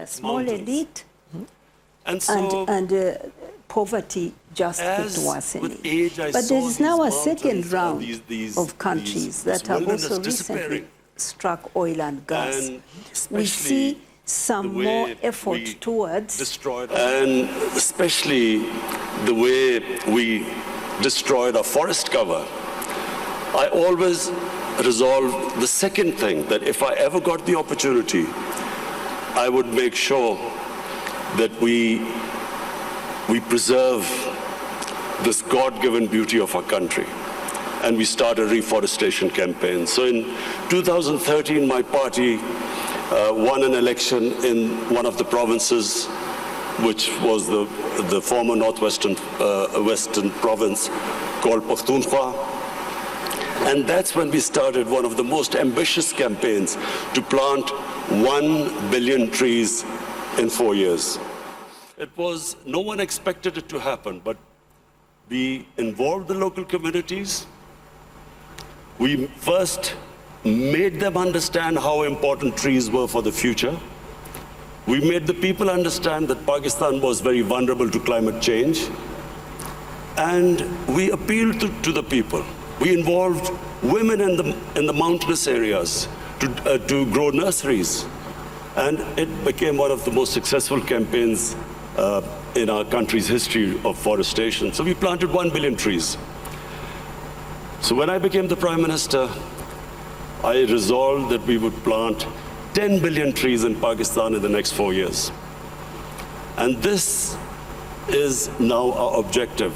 small mountains. elite And so, poverty just as kept worsening. with age, I But saw there is now a these second mountains and round these of countries this that have wilderness also recently disappearing. struck oil and gas. And We see especially some the way more effort we towards destroyed, and especially the way we destroyed our forest cover. I always resolved the second thing, that if I ever got the opportunity, I would make sure that we preserve this God-given beauty of our country. And we start a reforestation campaign. So in 2013, my party won an election in one of the provinces, which was the former northwestern western province called Pakhtunkhwa. And that's when we started one of the most ambitious campaigns to plant 1 billion trees in 4 years. No one expected it to happen, but we involved the local communities. We first made them understand how important trees were for the future. We made the people understand that Pakistan was very vulnerable to climate change. And we appealed to the people. We involved women in the mountainous areas to grow nurseries. And it became one of the most successful campaigns in our country's history of forestation. So we planted 1 billion trees. So when I became the Prime Minister, I resolved that we would plant 10 billion trees in Pakistan in the next 4 years. And this is now our objective.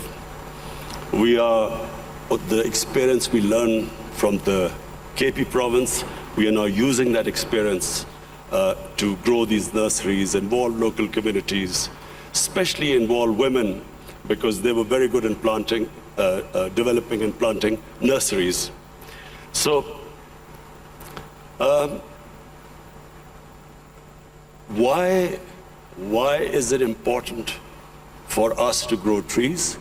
The experience we learned from the KP province, we are now using that experience to grow these nurseries, involve local communities, especially involve women, because they were very good in planting, developing and planting nurseries. So, why is it important for us to grow trees?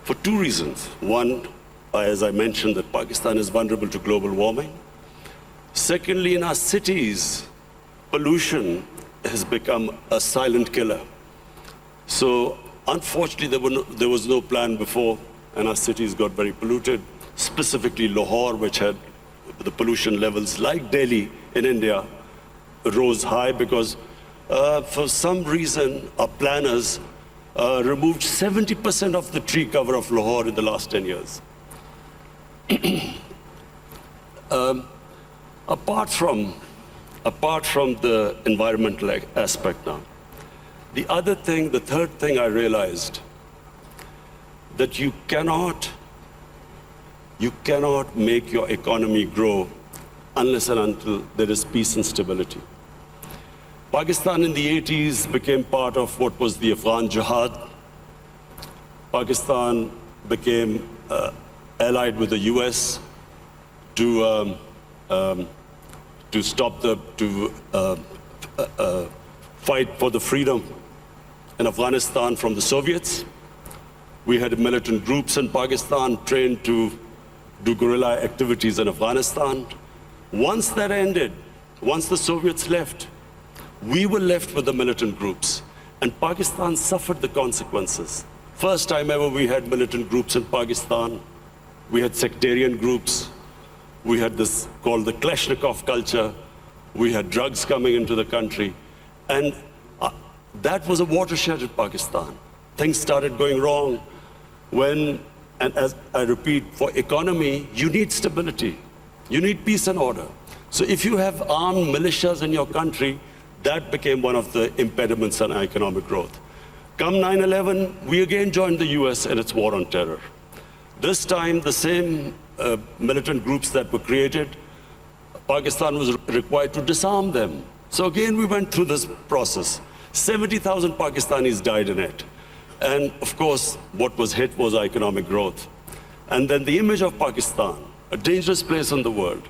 For two reasons. One, as I mentioned, that Pakistan is vulnerable to global warming. Secondly, in our cities, pollution has become a silent killer. So unfortunately, there was no plan before, and our cities got very polluted, specifically Lahore, which had the pollution levels like Delhi in India, rose high because for some reason, our planners removed 70% of the tree cover of Lahore in the last 10 years. Apart from the environmental aspect now, the third thing I realized, that you cannot make your economy grow unless and until there is peace and stability. Pakistan in the 80s became part of what was the Afghan Jihad. Pakistan became allied with the US to fight for the freedom in Afghanistan from the Soviets. We had militant groups in Pakistan trained to do guerrilla activities in Afghanistan. Once that ended, once the Soviets left, we were left with the militant groups, and Pakistan suffered the consequences. First time ever we had militant groups in Pakistan. We had sectarian groups. We had this called the Kalashnikov culture. We had drugs coming into the country. And that was a watershed in Pakistan. Things started going wrong and as I repeat, for economy, you need stability. You need peace and order. So if you have armed militias in your country, that became one of the impediments on economic growth. Come 9/11, we again joined the US in its war on terror. This time, the same militant groups that were created, Pakistan was required to disarm them. So again, we went through this process. 70,000 Pakistanis died in it. And of course, what was hit was economic growth. And then the image of Pakistan, a dangerous place in the world.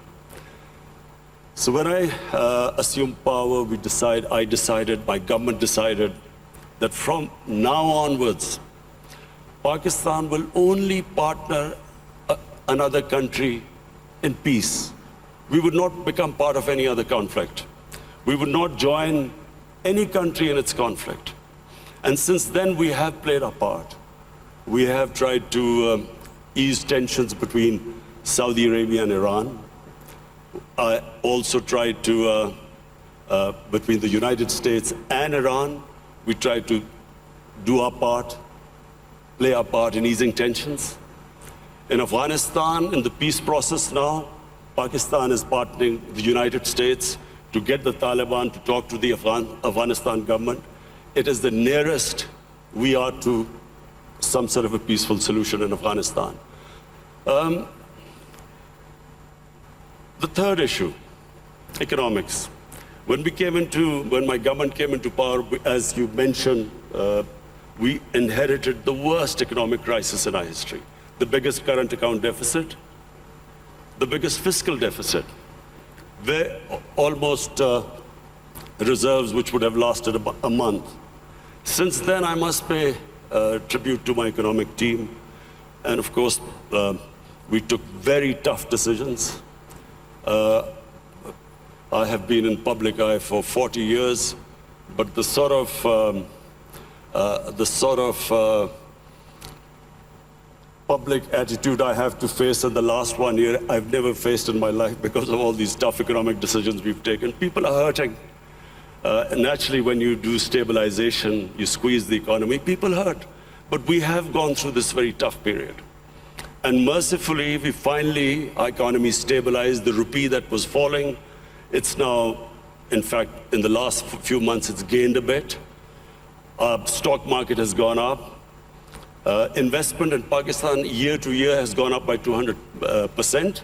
So when I assumed power, my government decided that from now onwards, Pakistan will only partner another country in peace. We would not become part of any other conflict. We would not join any country in its conflict. And since then, we have played our part. We have tried to ease tensions between Saudi Arabia and Iran. I also tried to, between the United States and Iran, we tried to do our part, play our part in easing tensions. In Afghanistan, in the peace process now, Pakistan is partnering with the United States to get the Taliban to talk to the Afghanistan government. It is the nearest we are to some sort of a peaceful solution in Afghanistan. The third issue, economics. When my government came into power, as you mentioned, we inherited the worst economic crisis in our history. The biggest current account deficit, the biggest fiscal deficit, where almost reserves which would have lasted a month. Since then, I must pay tribute to my economic team. And of course, we took very tough decisions. I have been in public eye for 40 years, but the sort of public attitude I have to face in the last 1 year, I've never faced in my life because of all these tough economic decisions we've taken. People are hurting. Naturally, when you do stabilization, you squeeze the economy, people hurt. But we have gone through this very tough period. And mercifully, our economy stabilized. The rupee that was falling, it's now, in fact, in the last few months, it's gained a bit. Our stock market has gone up. Investment in Pakistan year to year has gone up by 200%.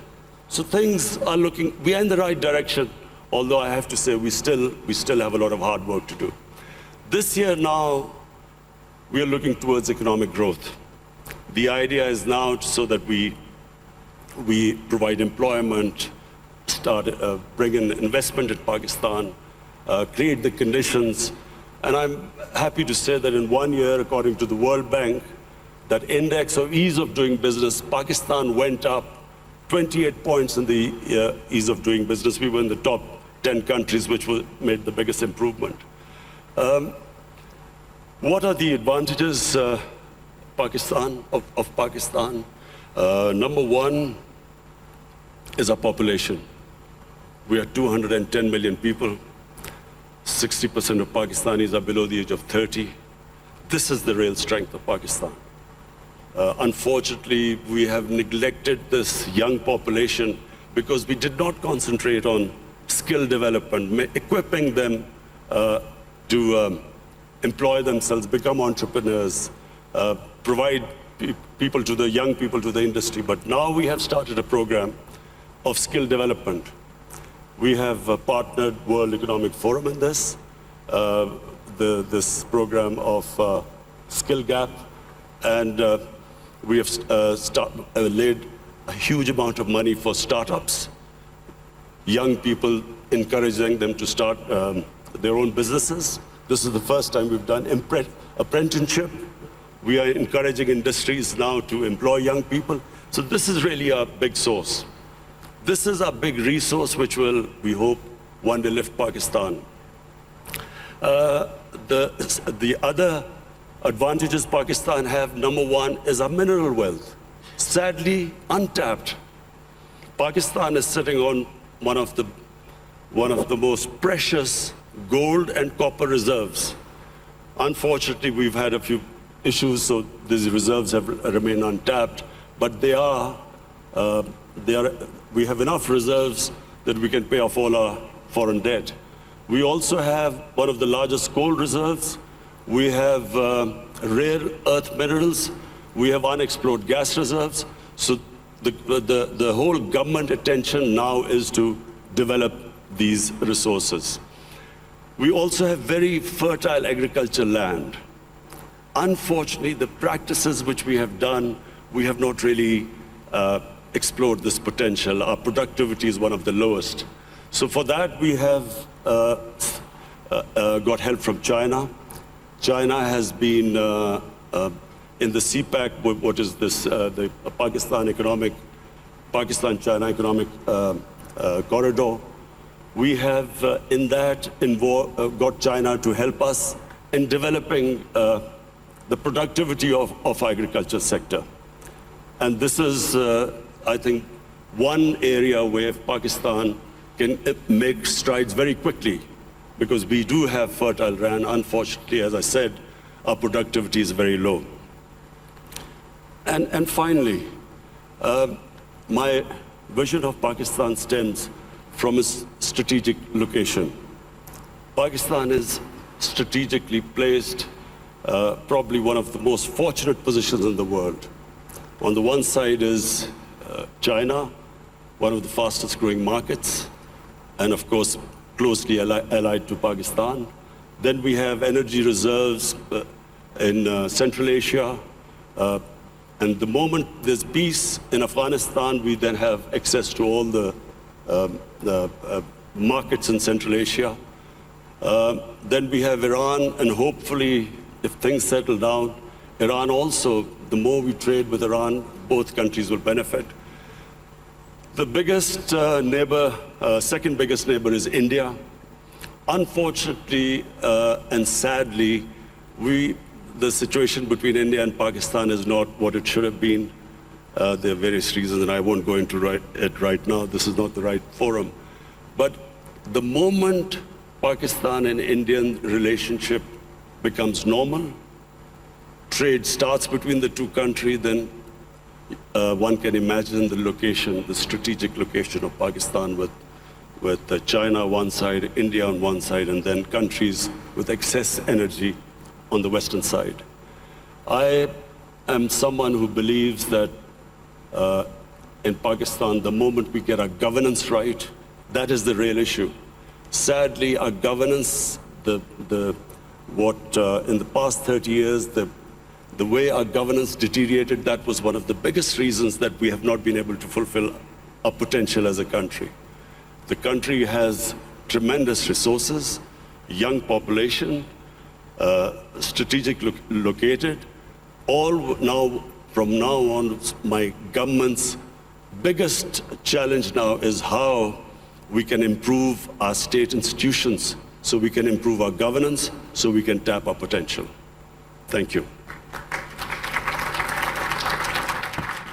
So things are we are in the right direction, although I have to say we still have a lot of hard work to do. This year now, we are looking towards economic growth. The idea is now so that we provide employment, bring in investment in Pakistan, create the conditions. And I'm happy to say that in 1 year, according to the World Bank, that index of ease of doing business, Pakistan went up 28 points in the ease of doing business. We were in the top 10 countries which made the biggest improvement. What are the advantages of Pakistan? Number one is our population. We are 210 million people. 60% of Pakistanis are below the age of 30. This is the real strength of Pakistan. Unfortunately, we have neglected this young population because we did not concentrate on skill development, equipping them to employ themselves, become entrepreneurs, provide young people to the industry. But now we have started a program of skill development. We have partnered World Economic Forum in this, this program of Skill Gap, and we have laid a huge amount of money for startups, young people, encouraging them to start their own businesses. This is the first time we've done apprenticeship. We are encouraging industries now to employ young people. So this is really our big source. This is our big resource which will, we hope, one day lift Pakistan. The other advantages Pakistan have, number one, is our mineral wealth. Sadly, untapped. Pakistan is sitting on one of the most precious gold and copper reserves. Unfortunately, we've had a few issues, so these reserves have remained untapped, but we have enough reserves that we can pay off all our foreign debt. We also have one of the largest gold reserves. We have rare earth minerals. We have unexplored gas reserves. So the whole government attention now is to develop these resources. We also have very fertile agricultural land. Unfortunately, the practices which we have done, we have not really explored this potential. Our productivity is one of the lowest. So for that, we have got help from China. China has been in the CPEC, what is this, the Pakistan-China Economic Corridor. We have in that got China to help us in developing the productivity of agriculture sector. And this is, I think, one area where Pakistan can make strides very quickly, because we do have fertile land. Unfortunately, as I said, our productivity is very low. And finally, my vision of Pakistan stems from its strategic location. Pakistan is strategically placed, probably one of the most fortunate positions in the world. On the one side is China, one of the fastest growing markets, and of course closely allied to Pakistan. Then we have energy reserves in Central Asia, and the moment there's peace in Afghanistan, we then have access to all the markets in Central Asia. Then we have Iran, and hopefully, if things settle down, Iran also, the more we trade with Iran, both countries will benefit. The biggest neighbor, second biggest neighbor is India. Unfortunately and sadly, the situation between India and Pakistan is not what it should have been. There are various reasons, and I won't go into it right now. This is not the right forum. But the moment Pakistan and Indian relationship becomes normal, trade starts between the two countries, then one can imagine the location, the strategic location of Pakistan with China on one side, India on one side, and then countries with excess energy on the western side. I am someone who believes that in Pakistan, the moment we get our governance right, that is the real issue. Sadly, our governance, in the past 30 years, the way our governance deteriorated, that was one of the biggest reasons that we have not been able to fulfill our potential as a country. The country has tremendous resources, young population, strategic located. From now on, my government's biggest challenge now is how we can improve our state institutions, so we can improve our governance, so we can tap our potential. Thank you.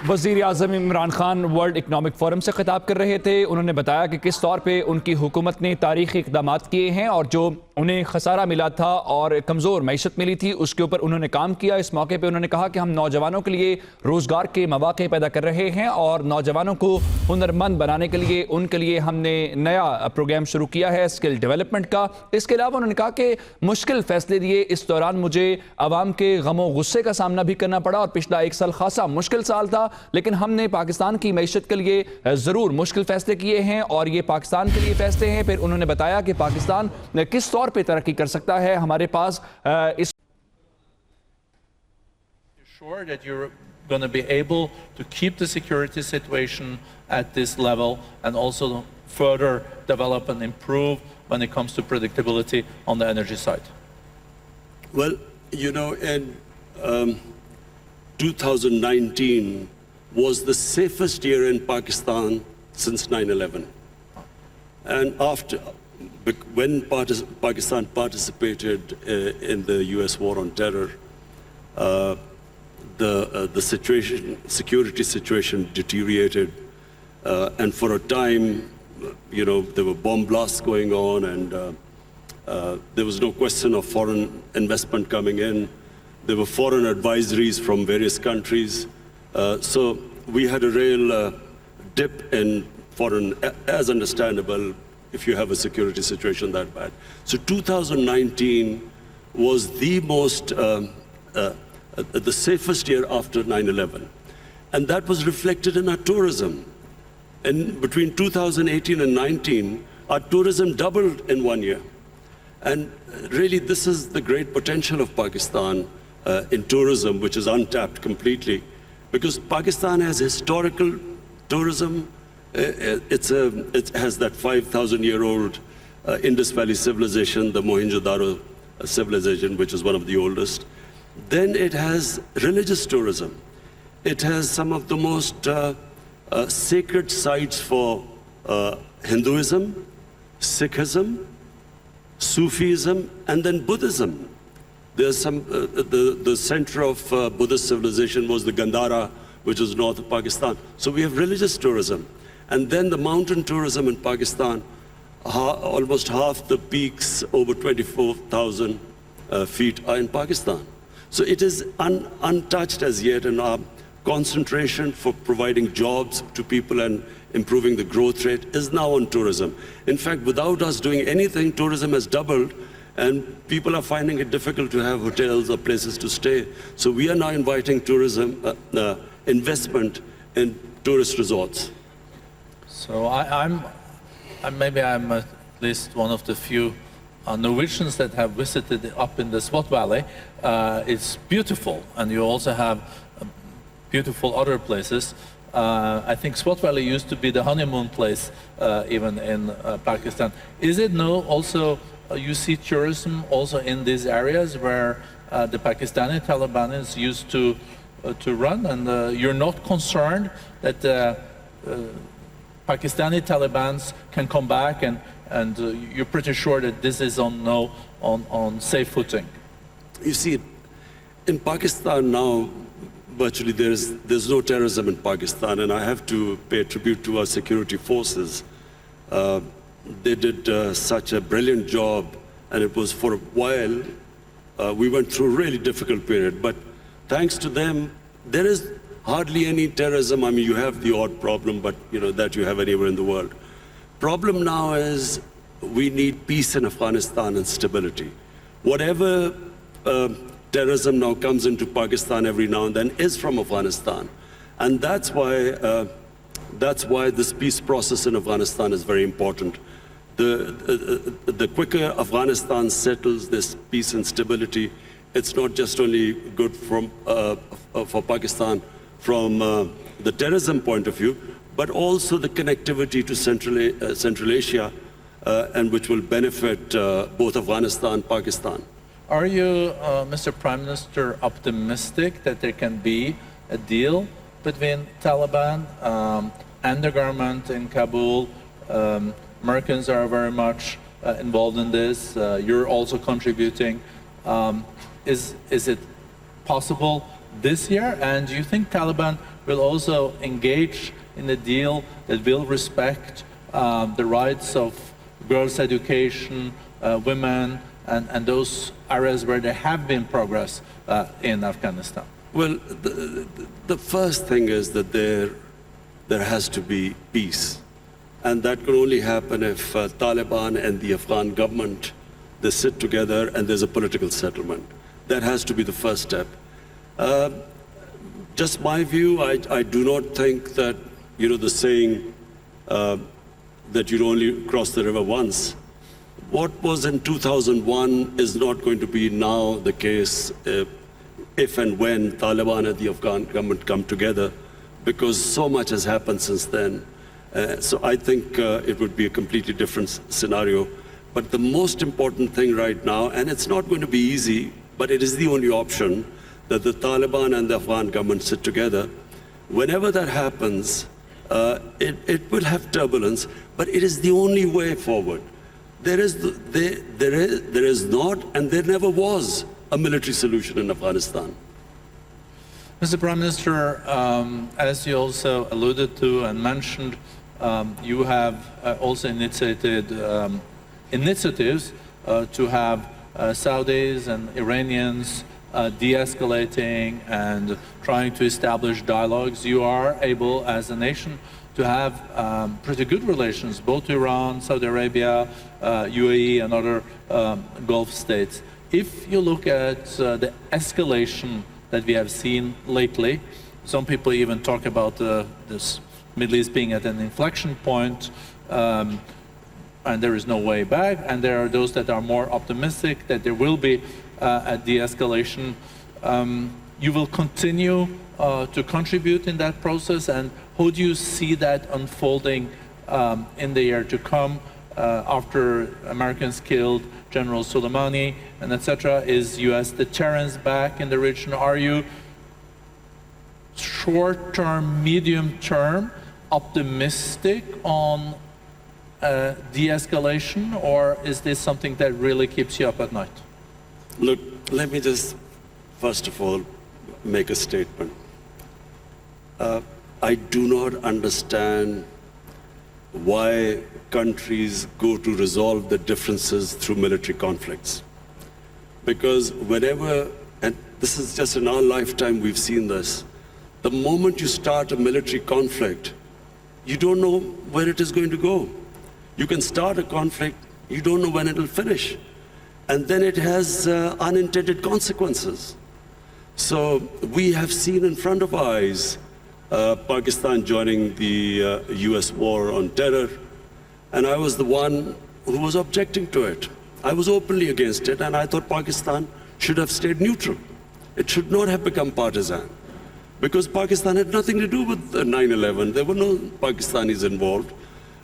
वज़ीर आज़म Imran Khan world economic forum से खिताब कर रहे थे। उन्होंने बताया कि किस तौर पे उनकी हुकूमत ने तारीख़ी इक़दामात किए हैं और जो उन्हें खसारा मिला था और कमज़ोर मईशत मिली थी उसके ऊपर उन्होंने काम किया। इस मौके पे उन्होंने कहा कि हम नौजवानों के लिए रोज़गार के मौक़े पैदा कर रहे हैं और नौजवानों को हुनरमंद बनाने के लिए उनके लिए हमने नया प्रोग्राम शुरू किया है स्किल डेवलपमेंट का। इसके अलावा उन्होंने कहा कि मुश्किल फ़ैसले दिए, इस दौरान मुझे आवाम के गमो गुस्से का सामना भी करना पड़ा और पिछला एक साल खासा मुश्किल साल था, लेकिन हमने पाकिस्तान की मईशत के लिए ज़रूर मुश्किल फ़ैसले किए हैं और ये पाकिस्तान के लिए फ़ैसले हैं। फिर उन्होंने बताया कि पाकिस्तान किस तौर पे तरक्की कर सकता है। हमारे पास इस sure that you're going to be able to keep the security situation at this level and also further develop and improve when it comes to predictability on the energy side? Well, you know, in 2019 was the safest year in Pakistan since 9/11. And when Pakistan participated in the US war on terror, the security situation deteriorated, and for a time, you know, there were bomb blasts going on, and there was no question of foreign investment coming in. There were foreign advisories from various countries. So we had a real dip in foreign, as understandable if you have a security situation that bad. So 2019 was the the safest year after 9/11. And that was reflected in our tourism. And between 2018 and 19, our tourism doubled in 1 year. And really, this is the great potential of Pakistan in tourism, which is untapped completely. Because Pakistan has historical tourism. It has that 5,000-year-old Indus Valley civilization, the Mohenjo-daro civilization, which is one of the oldest. Then it has religious tourism. It has some of the most sacred sites for Hinduism, Sikhism, Sufism, and then Buddhism. There's some, the center of Buddhist civilization was the Gandhara, which is north of Pakistan. So we have religious tourism. And then the mountain tourism in Pakistan, almost half the peaks over 24,000 feet are in Pakistan. So it is untouched as yet, and our concentration for providing jobs to people and improving the growth rate is now on tourism. In fact, without us doing anything, tourism has doubled, and people are finding it difficult to have hotels or places to stay. So we are now inviting tourism investment in tourist resorts. So maybe I'm at least one of the few Norwegians that have visited up in the Swat Valley. It's beautiful, and you also have beautiful other places. I think Swat Valley used to be the honeymoon place, even in Pakistan. Is it now also you see tourism also in these areas where the Pakistani Taliban used to run, and you're not concerned that Pakistani Taliban can come back, and you're pretty sure that this is on safe footing? You see, in Pakistan now, virtually there's no terrorism in Pakistan, and I have to pay tribute to our security forces. They did such a brilliant job, and it was for a while, we went through a really difficult period, but thanks to them, there is hardly any terrorism. I mean, you have the odd problem, but that you have anywhere in the world. Problem now is we need peace in Afghanistan and stability. Whatever terrorism now comes into Pakistan every now and then is from Afghanistan. And that's why this peace process in Afghanistan is very important. The quicker Afghanistan settles this peace and stability, it's not just only good for Pakistan from the terrorism point of view, but also the connectivity to Central Asia, and which will benefit both Afghanistan and Pakistan. Are you, Mr. Prime Minister, optimistic that there can be a deal between Taliban and the government in Kabul? Americans are very much involved in this. You're also contributing. Is it possible this year? And do you think Taliban will also engage in a deal that will respect the rights of girls' education, women, and those areas where there have been progress in Afghanistan? Well, the first thing is that there has to be peace. And that can only happen if Taliban and the Afghan government, they sit together and there's a political settlement. That has to be the first step. Just my view, I do not think that, the saying that you only cross the river once. What was in 2001 is not going to be now the case if and when Taliban and the Afghan government come together, because so much has happened since then. So I think it would be a completely different scenario. But the most important thing right now, and it's not going to be easy, but it is the only option, that the Taliban and the Afghan government sit together. Whenever that happens, it will have turbulence, but it is the only way forward. There is not, and there never was, a military solution in Afghanistan. Mr. Prime Minister, as you also alluded to and mentioned, you have also initiated initiatives to have Saudis and Iranians de-escalating and trying to establish dialogues. You are able, as a nation, to have pretty good relations, both Iran, Saudi Arabia, UAE, and other Gulf states. If you look at the escalation that we have seen lately, some people even talk about this Middle East being at an inflection point, and there is no way back, and there are those that are more optimistic that there will be a de-escalation. You will continue to contribute in that process, and how do you see that unfolding in the year to come after Americans killed General Soleimani and etc.? Is U.S. deterrence back in the region? Are you short-term, medium-term optimistic on de-escalation, or is this something that really keeps you up at night? Look, let me just, first of all, make a statement. I do not understand why countries go to resolve their differences through military conflicts. Because whenever, and this is just in our lifetime we've seen this, the moment you start a military conflict, you don't know where it is going to go. You can start a conflict, you don't know when it will finish. And then it has unintended consequences. So we have seen in front of our eyes Pakistan joining the US war on terror, and I was the one who was objecting to it. I was openly against it, and I thought Pakistan should have stayed neutral. It should not have become partisan, because Pakistan had nothing to do with 9/11. There were no Pakistanis involved.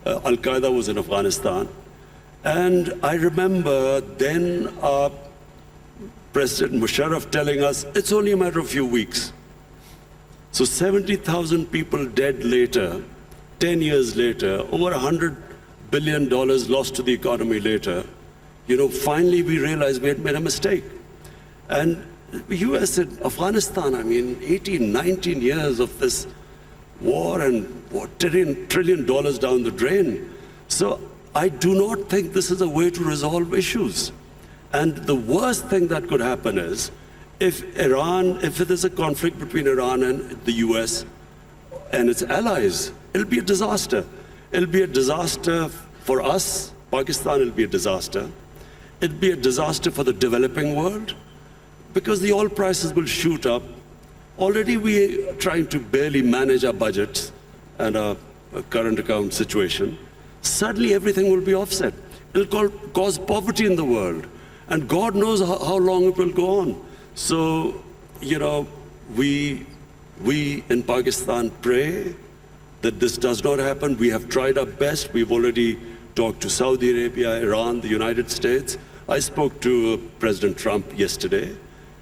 Al-Qaeda was in Afghanistan. And I remember then President Musharraf telling us, it's only a matter of a few weeks. So 70,000 people dead later, 10 years later, over $100 billion lost to the economy later, finally we realized we had made a mistake. And the US and Afghanistan, 18, 19 years of this war and $1 trillion down the drain. So I do not think this is a way to resolve issues. And the worst thing that could happen is if there's a conflict between Iran and the US and its allies, it'll be a disaster. It'll be a disaster for us, Pakistan, it'll be a disaster. It'll be a disaster for the developing world because the oil prices will shoot up. Already we are trying to barely manage our budgets and our current account situation. Suddenly everything will be offset. It'll cause poverty in the world. And God knows how long it will go on. So, we in Pakistan pray that this does not happen. We have tried our best. We've already talked to Saudi Arabia, Iran, the United States. I spoke to President Trump yesterday,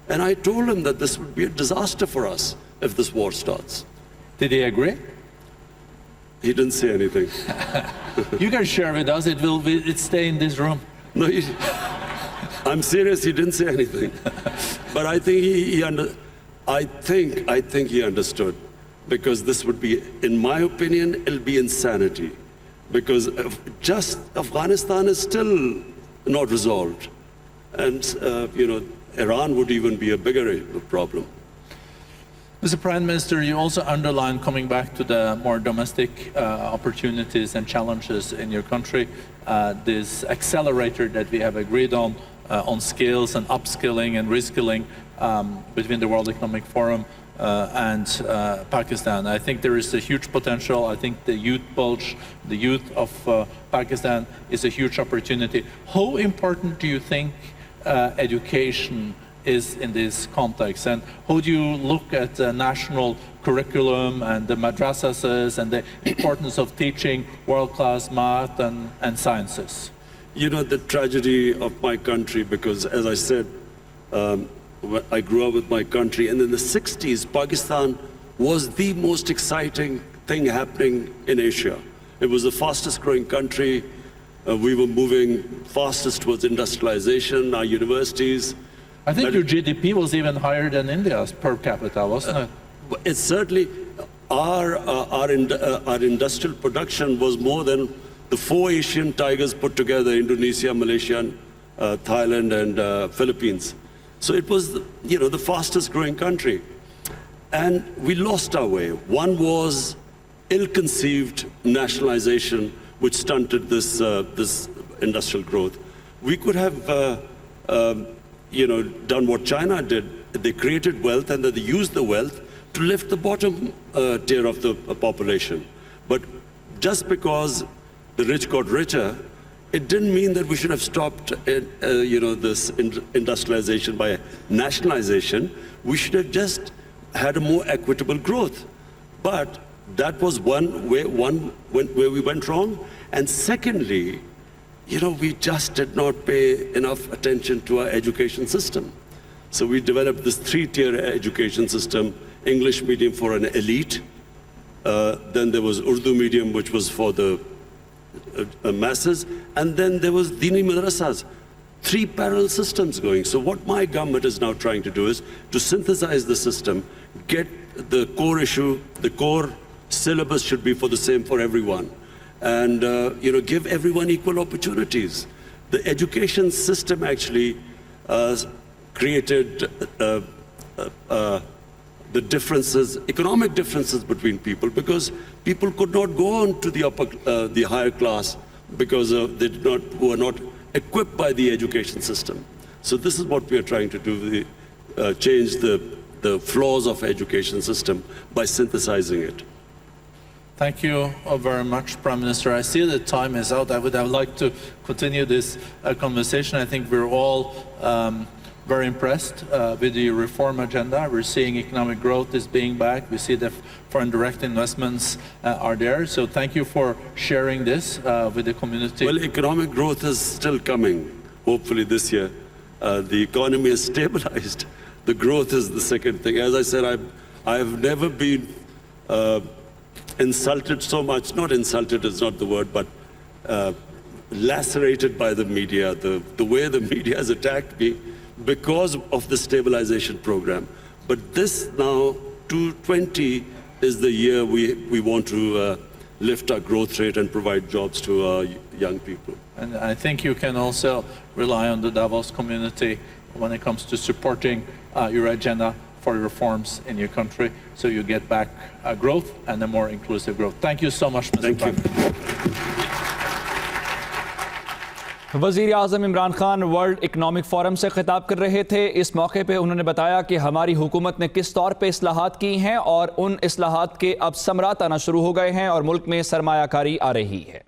and I told him that this would be a disaster for us if this war starts. Did he agree? He didn't say anything. You can share with us. It stay in this room. No, I'm serious. He didn't say anything. But I think I think he understood, because this would be, in my opinion, it'll be insanity, because just Afghanistan is still not resolved, and Iran would even be a bigger problem. Mr. Prime Minister, you also underlined, coming back to the more domestic opportunities and challenges in your country, this accelerator that we have agreed on skills and upskilling and reskilling between the World Economic Forum and Pakistan. I think there is a huge potential. I think the youth bulge, the youth of Pakistan is a huge opportunity. How important do you think education is in this context, and how do you look at the national curriculum and the madrasas and the importance of teaching world-class math and sciences? The tragedy of my country, because as I said, I grew up with my country, and in the 60s, Pakistan was the most exciting thing happening in Asia. It was the fastest growing country. We were moving fastest towards industrialization, our universities. I think your GDP was even higher than India's per capita, wasn't it? It's certainly, our industrial production was more than the 4 Asian tigers put together: Indonesia, Malaysia, Thailand, and Philippines. So it was, the fastest growing country. And we lost our way. One was ill-conceived nationalization, which stunted this industrial growth. We could have done what China did. They created wealth, and then they used the wealth to lift the bottom tier of the population. But just because the rich got richer, it didn't mean that we should have stopped this industrialization by nationalization. We should have just had a more equitable growth. But that was one where we went wrong. And secondly, we just did not pay enough attention to our education system. So we developed this 3-tier education system: English medium for an elite, then there was Urdu medium, which was for the masses, and then there was Dini Madrasas. 3 parallel systems going. So what my government is now trying to do is to synthesize the system, get the core issue, the core syllabus should be for the same for everyone, and give everyone equal opportunities. The education system actually created the differences, economic differences between people, because people could not go on to the higher class because who are not equipped by the education system. So this is what we are trying to do, change the flaws of education system by synthesizing it. Thank you very much, Prime Minister. I see that time is out. I would have liked to continue this conversation. I think we're all very impressed with the reform agenda. We're seeing economic growth is being back. We see that foreign direct investments are there. So thank you for sharing this with the community. Well, economic growth is still coming, hopefully this year. The economy is stabilized. The growth is the second thing. As I said, I've never been insulted so much. Not insulted is not the word, but lacerated by the media. The way the media has attacked me because of the stabilization program. But this now, 2020, is the year we want to lift our growth rate and provide jobs to our young people. And I think you can also rely on the Davos community when it comes to supporting your agenda for reforms in your country, so you get back growth and a more inclusive growth. Thank you so much, Mr. Prime Minister. वज़ीर आज़म Imran Khan world economic forum से खिताब कर रहे थे। इस मौके पे उन्होंने बताया कि हमारी हुकूमत ने किस तौर पे इस्लाहात की हैं और उन इस्लाहात के अब समरात आना शुरू हो गए हैं और मुल्क में सरमायाकारी आ रही है।